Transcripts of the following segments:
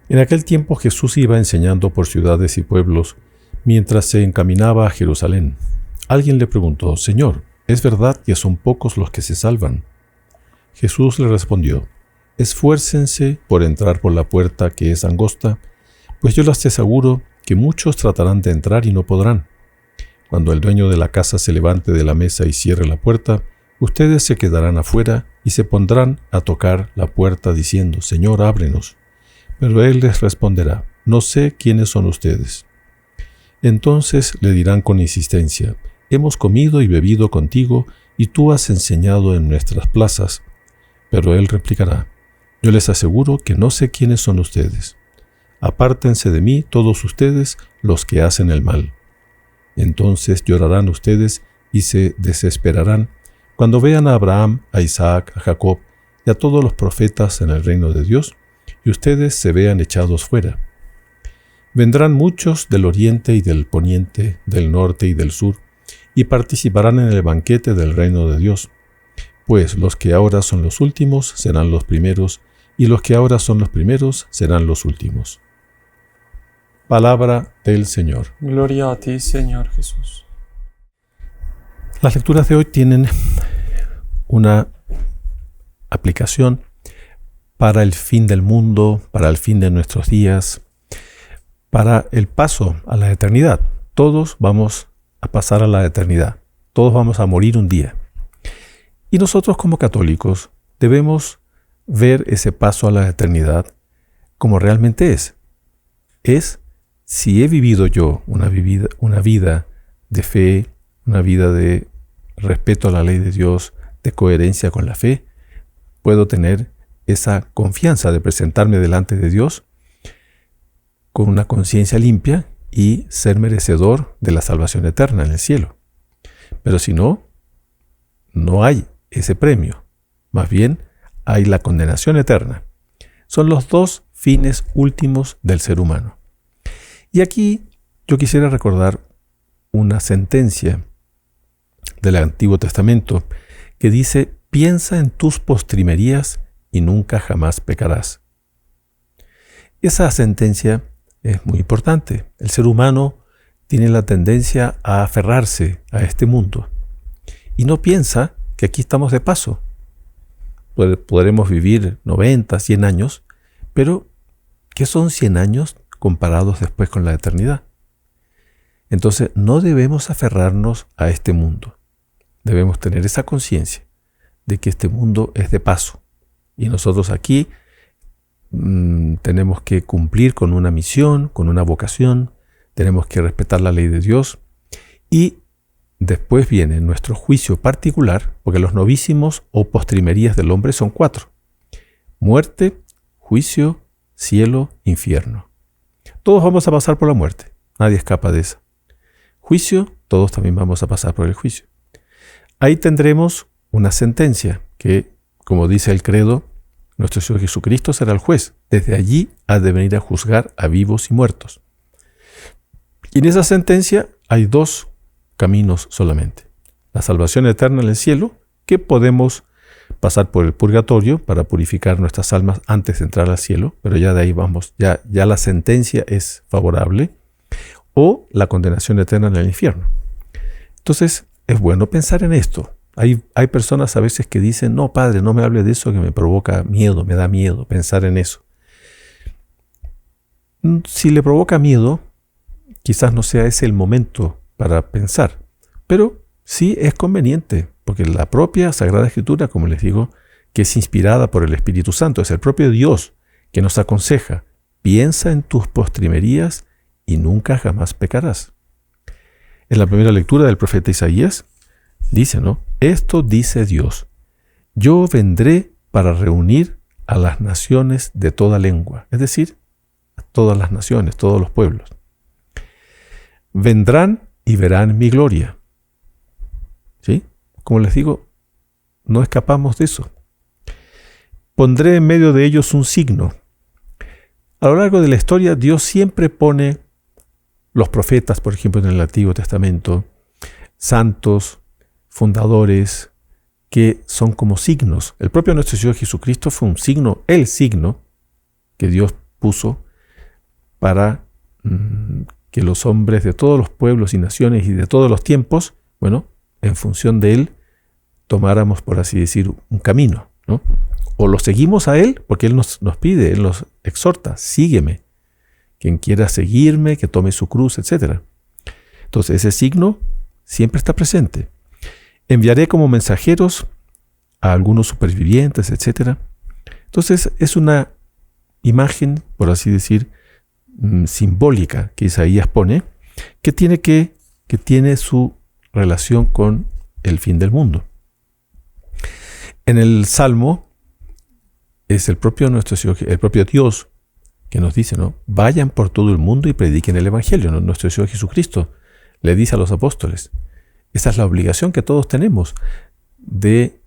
En aquel tiempo Jesús iba enseñando por ciudades y pueblos mientras se encaminaba a Jerusalén. Alguien le preguntó: Señor, ¿es verdad que son pocos los que se salvan? Jesús le respondió: Esfuércense por entrar por la puerta que es angosta, pues yo les aseguro que muchos tratarán de entrar y no podrán. Cuando el dueño de la casa se levante de la mesa y cierre la puerta, ustedes se quedarán afuera y se pondrán a tocar la puerta diciendo: Señor, ábrenos. Pero él les responderá: No sé quiénes son ustedes. Entonces le dirán con insistencia: Hemos comido y bebido contigo, y tú has enseñado en nuestras plazas. Pero él replicará: Yo les aseguro que no sé quiénes son ustedes. Apártense de mí todos ustedes los que hacen el mal. Entonces llorarán ustedes y se desesperarán cuando vean a Abraham, a Isaac, a Jacob y a todos los profetas en el reino de Dios, y ustedes se vean echados fuera. Vendrán muchos del oriente y del poniente, del norte y del sur, y participarán en el banquete del reino de Dios. Pues los que ahora son los últimos serán los primeros, y los que ahora son los primeros serán los últimos. Palabra del Señor. Gloria a ti, Señor Jesús. Las lecturas de hoy tienen una aplicación para el fin del mundo, para el fin de nuestros días, para el paso a la eternidad. Todos vamos a pasar a la eternidad. Todos vamos a morir un día. Y nosotros como católicos debemos ver ese paso a la eternidad como realmente es. Es si he vivido yo una vida de fe, una vida de respeto a la ley de Dios, de coherencia con la fe, puedo tener esa confianza de presentarme delante de Dios con una conciencia limpia y ser merecedor de la salvación eterna en el cielo. Pero si no, no hay ese premio. Más bien, hay la condenación eterna. Son los dos fines últimos del ser humano. Y aquí yo quisiera recordar una sentencia del Antiguo Testamento que dice: piensa en tus postrimerías y nunca jamás pecarás. Esa sentencia es muy importante. El ser humano tiene la tendencia a aferrarse a este mundo y no piensa que aquí estamos de paso. Podremos vivir 90, 100 años, pero ¿qué son 100 años comparados después con la eternidad? Entonces no debemos aferrarnos a este mundo. Debemos tener esa conciencia de que este mundo es de paso y nosotros aquí tenemos que cumplir con una misión, con una vocación, tenemos que respetar la ley de Dios y después viene nuestro juicio particular, porque los novísimos o postrimerías del hombre son 4: muerte, juicio, cielo, infierno. Todos vamos a pasar por la muerte, nadie escapa de esa. Juicio, todos también vamos a pasar por el juicio. Ahí tendremos una sentencia que, como dice el credo, nuestro Señor Jesucristo será el juez. Desde allí ha de venir a juzgar a vivos y muertos. Y en esa sentencia hay 2 caminos solamente: la salvación eterna en el cielo, que podemos pasar por el purgatorio para purificar nuestras almas antes de entrar al cielo, pero ya de ahí vamos, ya la sentencia es favorable, o la condenación eterna en el infierno. Entonces es bueno pensar en esto. Hay personas a veces que dicen: no, padre, no me hable de eso que me provoca miedo, me da miedo pensar en eso. Si le provoca miedo, quizás no sea ese el momento para pensar, pero sí es conveniente, porque la propia Sagrada Escritura, como les digo, que es inspirada por el Espíritu Santo, es el propio Dios que nos aconseja: piensa en tus postrimerías y nunca jamás pecarás. En la primera lectura del profeta Isaías dice, ¿no? Esto dice Dios: yo vendré para reunir a las naciones de toda lengua, es decir, a todas las naciones, todos los pueblos. Vendrán y verán mi gloria. ¿Sí? Como les digo, no escapamos de eso. Pondré en medio de ellos un signo. A lo largo de la historia, Dios siempre pone los profetas, por ejemplo, en el Antiguo Testamento, santos, fundadores, que son como signos. El propio nuestro Señor Jesucristo fue un signo, el signo que Dios puso para que los hombres de todos los pueblos y naciones y de todos los tiempos, bueno, en función de Él, tomáramos, por así decir, un camino, ¿no? O lo seguimos a Él, porque Él nos pide, Él nos exhorta, sígueme. Quien quiera seguirme, que tome su cruz, etc. Entonces, ese signo siempre está presente. Enviaré como mensajeros a algunos supervivientes, etc. Entonces, es una imagen, por así decir, simbólica que Isaías pone, que tiene su relación con el fin del mundo. En el Salmo es el propio Dios que nos dice, ¿no? Vayan por todo el mundo y prediquen el Evangelio, ¿no? Nuestro Señor Jesucristo le dice a los apóstoles. Esa es la obligación que todos tenemos de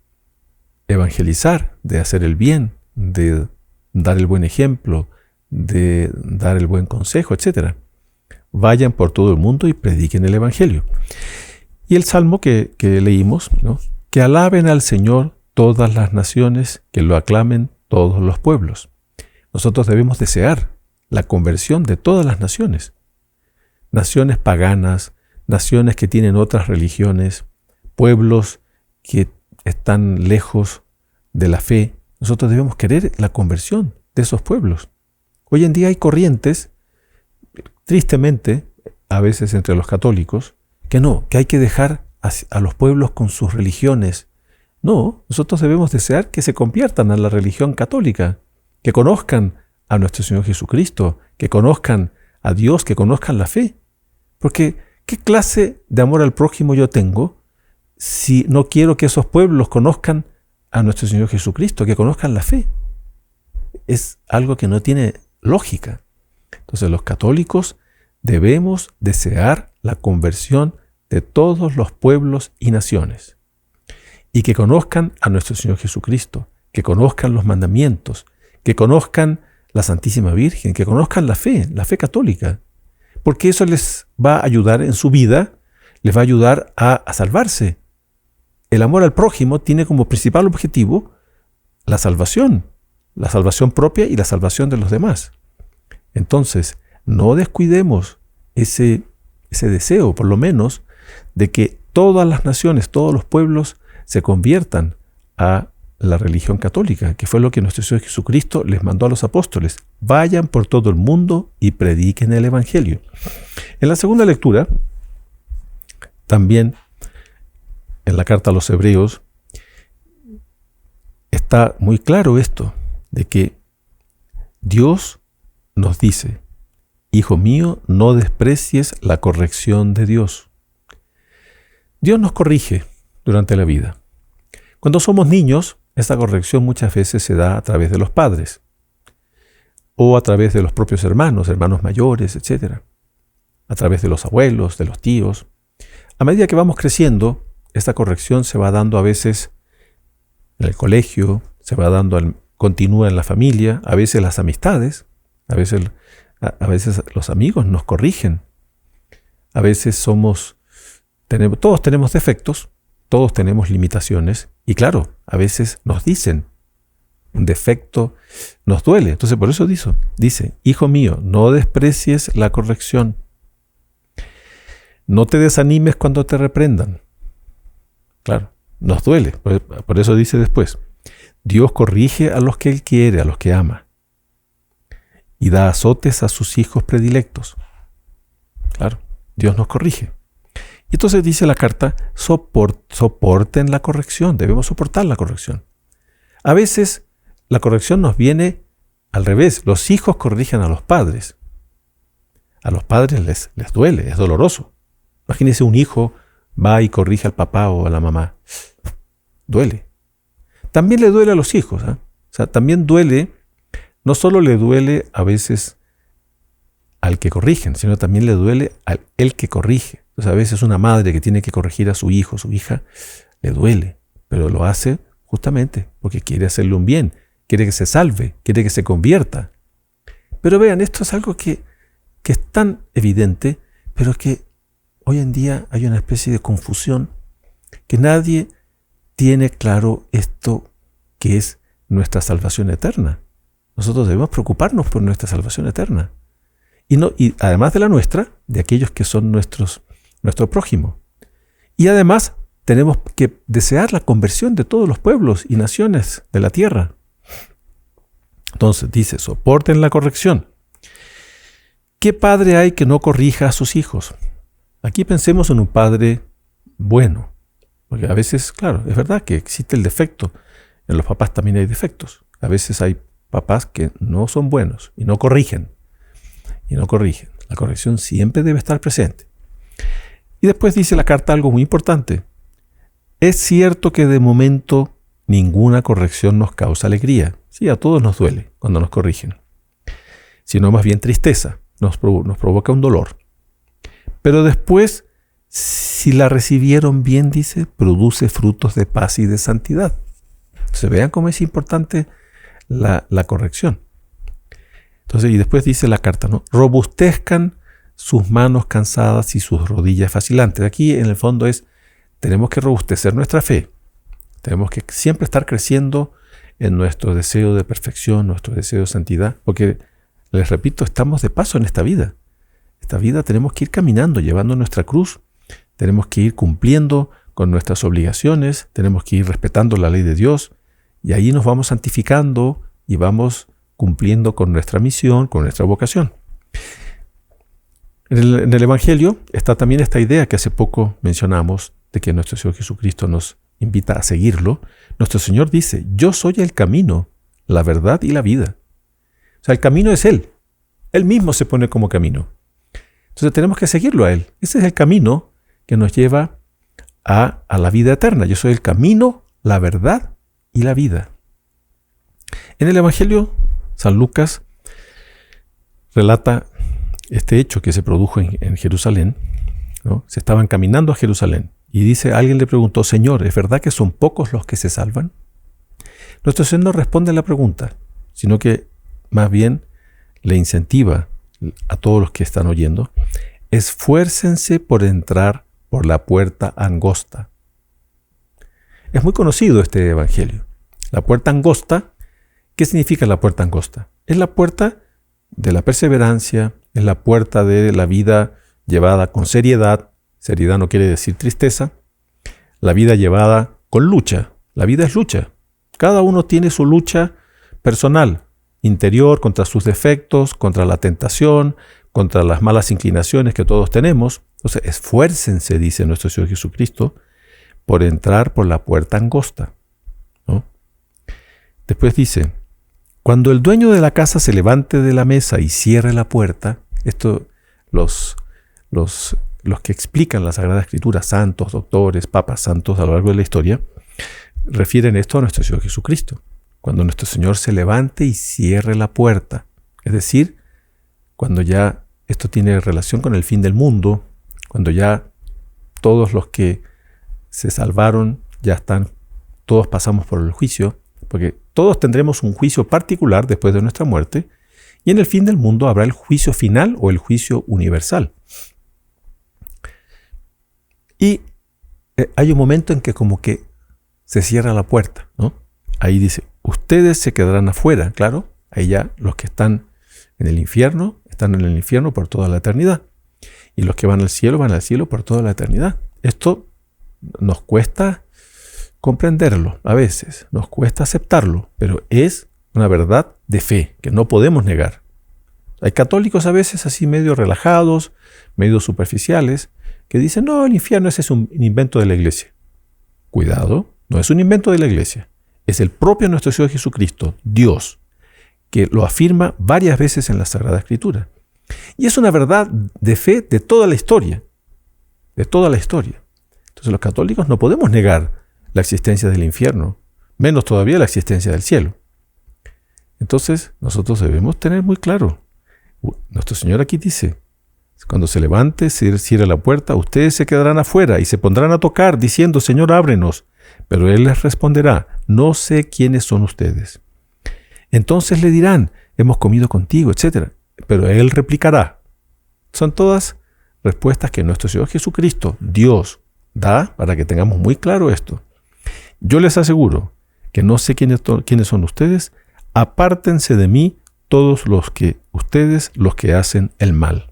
evangelizar, de hacer el bien, de dar el buen ejemplo, de dar el buen consejo, etc. Vayan por todo el mundo y prediquen el Evangelio. Y el Salmo que leímos, ¿no? Que alaben al Señor todas las naciones, que lo aclamen todos los pueblos. Nosotros debemos desear la conversión de todas las naciones. Naciones paganas, naciones que tienen otras religiones, pueblos que están lejos de la fe. Nosotros debemos querer la conversión de esos pueblos. Hoy en día hay corrientes, tristemente, a veces entre los católicos, que hay que dejar a los pueblos con sus religiones. No, nosotros debemos desear que se conviertan a la religión católica, que conozcan a nuestro Señor Jesucristo, que conozcan a Dios, que conozcan la fe. Porque, ¿qué clase de amor al prójimo yo tengo si no quiero que esos pueblos conozcan a nuestro Señor Jesucristo, que conozcan la fe? Es algo que no tiene lógica. Entonces, los católicos debemos desear la conversión de todos los pueblos y naciones, y que conozcan a nuestro Señor Jesucristo, que conozcan los mandamientos, que conozcan la Santísima Virgen, que conozcan la fe católica, porque eso les va a ayudar en su vida, les va a ayudar a salvarse. El amor al prójimo tiene como principal objetivo la salvación propia y la salvación de los demás. Entonces, no descuidemos ese deseo, por lo menos, de que todas las naciones, todos los pueblos se conviertan a la religión católica, que fue lo que nuestro Señor Jesucristo les mandó a los apóstoles. Vayan por todo el mundo y prediquen el Evangelio. En la segunda lectura, también en la carta a los Hebreos, está muy claro esto, de que Dios nos dice, hijo mío, no desprecies la corrección de Dios. Dios nos corrige durante la vida. Cuando somos niños, esta corrección muchas veces se da a través de los padres o a través de los propios hermanos mayores, etc. A través de los abuelos, de los tíos. A medida que vamos creciendo, esta corrección se va dando a veces en el colegio, continúa en la familia, a veces las amistades, a veces los amigos nos corrigen. A veces todos tenemos defectos, todos tenemos limitaciones, y claro, a veces nos dicen, un defecto nos duele. Entonces por eso dice, hijo mío, no desprecies la corrección. No te desanimes cuando te reprendan. Claro, nos duele. Por eso dice después, Dios corrige a los que Él quiere, a los que ama, y da azotes a sus hijos predilectos. Claro, Dios nos corrige. Y entonces dice la carta, soporten la corrección, debemos soportar la corrección. A veces la corrección nos viene al revés, los hijos corrigen a los padres. A los padres les duele, es doloroso. Imagínense un hijo va y corrige al papá o a la mamá. Duele. También le duele a los hijos, ¿eh? O sea, también duele, no solo le duele a veces al que corrigen, sino también le duele al el que corrige. Entonces a veces una madre que tiene que corregir a su hijo, su hija, le duele, pero lo hace justamente porque quiere hacerle un bien, quiere que se salve, quiere que se convierta. Pero vean, esto es algo que es tan evidente, pero que hoy en día hay una especie de confusión, que nadie tiene claro esto que es nuestra salvación eterna. Nosotros debemos preocuparnos por nuestra salvación eterna. y además de la nuestra, de aquellos que son nuestro prójimo. Y además tenemos que desear la conversión de todos los pueblos y naciones de la tierra. Entonces dice, soporten la corrección. ¿Qué padre hay que no corrija a sus hijos? Aquí pensemos en un padre bueno, porque a veces, claro, es verdad que existe el defecto. En los papás también hay defectos. A veces hay papás que no son buenos y no corrigen. La corrección siempre debe estar presente. Y después dice la carta algo muy importante. Es cierto que de momento ninguna corrección nos causa alegría. Sí, a todos nos duele cuando nos corrigen. Sino más bien tristeza. Nos provoca un dolor. Pero después, si la recibieron bien, dice, produce frutos de paz y de santidad. Entonces vean cómo es importante la corrección. Entonces, y después dice la carta, ¿no? Robustezcan sus manos cansadas y sus rodillas vacilantes. Aquí en el fondo tenemos que robustecer nuestra fe. Tenemos que siempre estar creciendo en nuestro deseo de perfección, nuestro deseo de santidad, porque, les repito, estamos de paso en esta vida. Esta vida tenemos que ir caminando, llevando nuestra cruz. Tenemos que ir cumpliendo con nuestras obligaciones. Tenemos que ir respetando la ley de Dios. Y ahí nos vamos santificando y vamos cumpliendo con nuestra misión, con nuestra vocación. En el Evangelio está también esta idea que hace poco mencionamos, de que nuestro Señor Jesucristo nos invita a seguirlo. Nuestro Señor dice, yo soy el camino, la verdad y la vida. O sea, el camino es Él. Él mismo se pone como camino. Entonces tenemos que seguirlo a Él. Ese es el camino que nos lleva a la vida eterna. Yo soy el camino, la verdad y la vida. En el Evangelio, San Lucas relata este hecho que se produjo en Jerusalén, ¿no? Se estaban caminando a Jerusalén y dice, alguien le preguntó, Señor, ¿es verdad que son pocos los que se salvan? Nuestro Señor no responde a la pregunta, sino que más bien le incentiva a todos los que están oyendo, esfuércense por entrar por la puerta angosta. Es muy conocido este evangelio. La puerta angosta, ¿qué significa la puerta angosta? Es la puerta de la perseverancia, es la puerta de la vida llevada con seriedad. Seriedad no quiere decir tristeza. La vida llevada con lucha. La vida es lucha. Cada uno tiene su lucha personal, interior, contra sus defectos, contra la tentación, contra las malas inclinaciones que todos tenemos. Entonces, esfuércense, dice nuestro Señor Jesucristo, por entrar por la puerta angosta, ¿no? Después dice, cuando el dueño de la casa se levante de la mesa y cierre la puerta, esto los que explican la Sagrada Escritura, santos, doctores, papas santos a lo largo de la historia, refieren esto a nuestro Señor Jesucristo. Cuando nuestro Señor se levante y cierre la puerta, es decir, cuando ya esto tiene relación con el fin del mundo, cuando ya todos los que se salvaron ya están, todos pasamos por el juicio, porque todos tendremos un juicio particular después de nuestra muerte, y en el fin del mundo habrá el juicio final o el juicio universal. Y hay un momento en que como que se cierra la puerta, ¿no? Ahí dice, ustedes se quedarán afuera, claro, ahí ya los que están en el infierno por toda la eternidad. Y los que van al cielo por toda la eternidad. Esto nos cuesta comprenderlo a veces, nos cuesta aceptarlo, pero es una verdad de fe que no podemos negar. Hay católicos a veces así medio relajados, medio superficiales, que dicen, no, el infierno ese es un invento de la iglesia. Cuidado, no es un invento de la iglesia. Es el propio nuestro Señor Jesucristo, Dios, que lo afirma varias veces en la Sagrada Escritura. Y es una verdad de fe de toda la historia. De toda la historia. Entonces los católicos no podemos negar la existencia del infierno, menos todavía la existencia del cielo. Entonces nosotros debemos tener muy claro. Nuestro Señor aquí dice, cuando se levante, se cierre la puerta, ustedes se quedarán afuera y se pondrán a tocar diciendo, Señor, ábrenos. Pero Él les responderá, no sé quiénes son ustedes. Entonces le dirán, hemos comido contigo, etc. Pero Él replicará. Son todas respuestas que nuestro Señor Jesucristo, Dios, da para que tengamos muy claro esto. Yo les aseguro que no sé quiénes son ustedes, apártense de mí todos los que ustedes los que hacen el mal.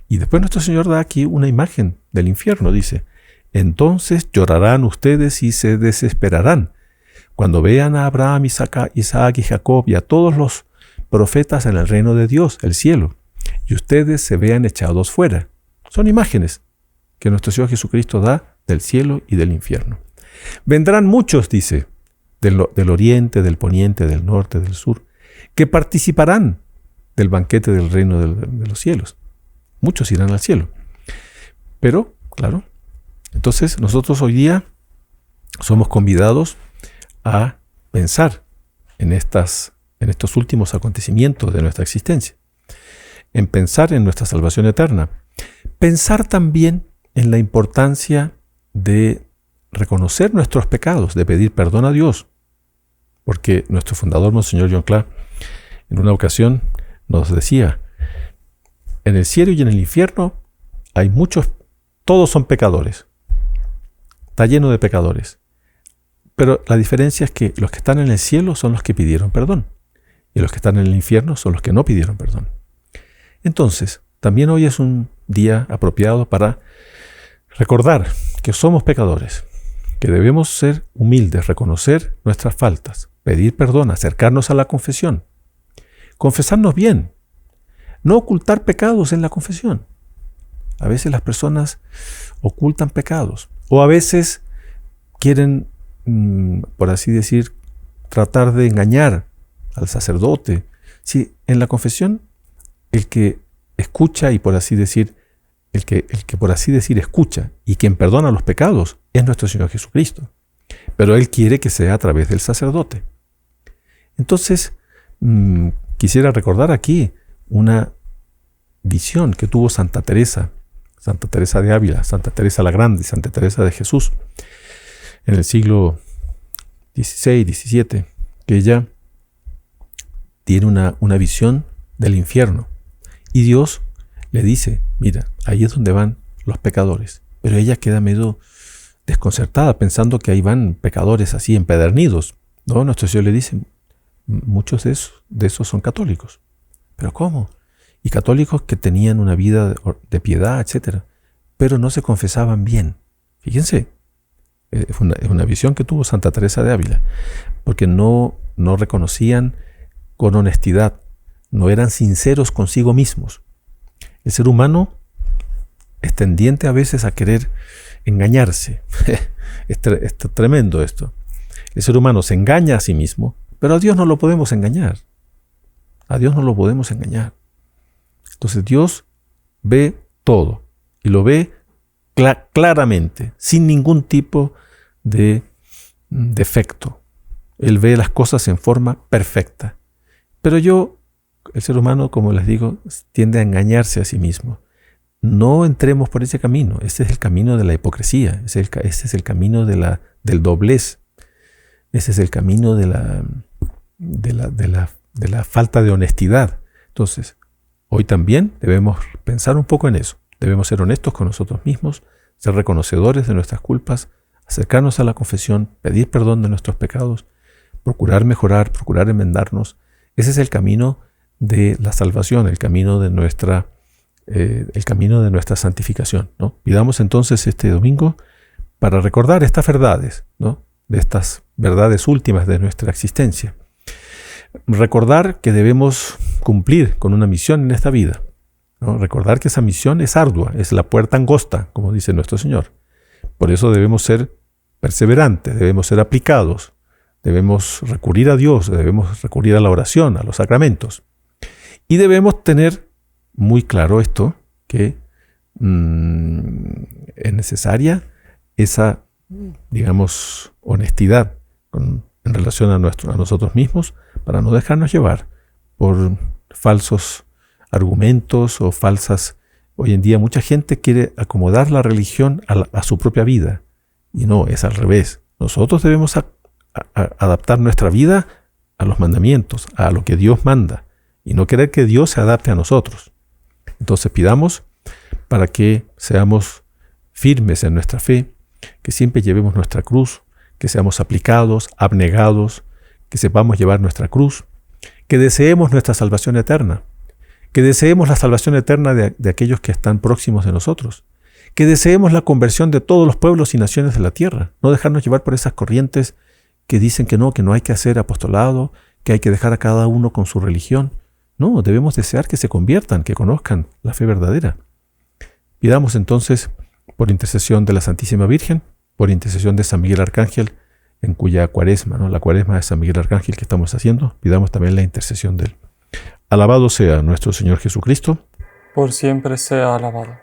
Y después nuestro Señor da aquí una imagen del infierno. Dice, entonces llorarán ustedes y se desesperarán cuando vean a Abraham, Isaac y Jacob y a todos los profetas en el reino de Dios, el cielo, y ustedes se vean echados fuera. Son imágenes que nuestro Señor Jesucristo da del cielo y del infierno. Vendrán muchos, dice, del oriente, del poniente, del norte, del sur, que participarán del banquete del reino de los cielos. Muchos irán al cielo. Pero, claro, entonces nosotros hoy día somos convidados a pensar en estos últimos acontecimientos de nuestra existencia, en pensar en nuestra salvación eterna, pensar también en la importancia de reconocer nuestros pecados, de pedir perdón a Dios, porque nuestro fundador, Monseñor John Clark, en una ocasión nos decía, en el cielo y en el infierno hay muchos, todos son pecadores, está lleno de pecadores, pero la diferencia es que los que están en el cielo son los que pidieron perdón, y los que están en el infierno son los que no pidieron perdón. Entonces, también hoy es un día apropiado para recordar que somos pecadores, que debemos ser humildes, reconocer nuestras faltas, pedir perdón, acercarnos a la confesión, confesarnos bien, no ocultar pecados en la confesión. A veces las personas ocultan pecados, o a veces quieren, por así decir, tratar de engañar al sacerdote. Si en la confesión el que escucha y por así decir, el que por así decir escucha y quien perdona los pecados es nuestro Señor Jesucristo. Pero Él quiere que sea a través del sacerdote. Entonces, quisiera recordar aquí una visión que tuvo Santa Teresa de Ávila, Santa Teresa la Grande, Santa Teresa de Jesús, en el siglo XVI, XVII, que ella tiene una visión del infierno. Y Dios le dice, mira, ahí es donde van los pecadores. Pero ella queda medio desconcertada, pensando que ahí van pecadores así empedernidos. No, nuestro Señor le dice, muchos de esos son católicos. ¿Pero cómo? Y católicos que tenían una vida de piedad, etc. Pero no se confesaban bien. Fíjense, es una visión que tuvo Santa Teresa de Ávila, porque no reconocían con honestidad, no eran sinceros consigo mismos. El ser humano es tendiente a veces a querer engañarse. Es tremendo esto. El ser humano se engaña a sí mismo, pero a Dios no lo podemos engañar. A Dios no lo podemos engañar. Entonces Dios ve todo y lo ve claramente, sin ningún tipo de defecto. Él ve las cosas en forma perfecta. Pero el ser humano, como les digo, tiende a engañarse a sí mismo. No entremos por ese camino. Ese es el camino de la hipocresía. Ese es el camino del doblez. Ese es el camino de la falta de honestidad. Entonces, hoy también debemos pensar un poco en eso. Debemos ser honestos con nosotros mismos, ser reconocedores de nuestras culpas, acercarnos a la confesión, pedir perdón de nuestros pecados, procurar mejorar, procurar enmendarnos. Ese es el camino de la salvación, el camino de nuestra santificación, ¿no? Pidamos entonces este domingo para recordar estas verdades, ¿no? De estas verdades últimas de nuestra existencia. Recordar que debemos cumplir con una misión en esta vida, ¿no? Recordar que esa misión es ardua, es la puerta angosta, como dice nuestro Señor. Por eso debemos ser perseverantes, debemos ser aplicados, debemos recurrir a Dios, debemos recurrir a la oración, a los sacramentos. Y debemos tener muy claro esto, que es necesaria esa, digamos, honestidad en relación a nosotros mismos, para no dejarnos llevar por falsos argumentos o falsas. Hoy en día mucha gente quiere acomodar la religión a su propia vida, y no, es al revés. Nosotros debemos adaptar nuestra vida a los mandamientos, a lo que Dios manda, y no querer que Dios se adapte a nosotros. Entonces pidamos para que seamos firmes en nuestra fe, que siempre llevemos nuestra cruz, que seamos aplicados, abnegados, que sepamos llevar nuestra cruz, que deseemos nuestra salvación eterna, que deseemos la salvación eterna de aquellos que están próximos de nosotros, que deseemos la conversión de todos los pueblos y naciones de la tierra, no dejarnos llevar por esas corrientes que dicen que no hay que hacer apostolado, que hay que dejar a cada uno con su religión. No, debemos desear que se conviertan, que conozcan la fe verdadera. Pidamos entonces, por intercesión de la Santísima Virgen, por intercesión de San Miguel Arcángel, en cuya cuaresma, la cuaresma de San Miguel Arcángel que estamos haciendo, pidamos también la intercesión de él. Alabado sea nuestro Señor Jesucristo. Por siempre sea alabado.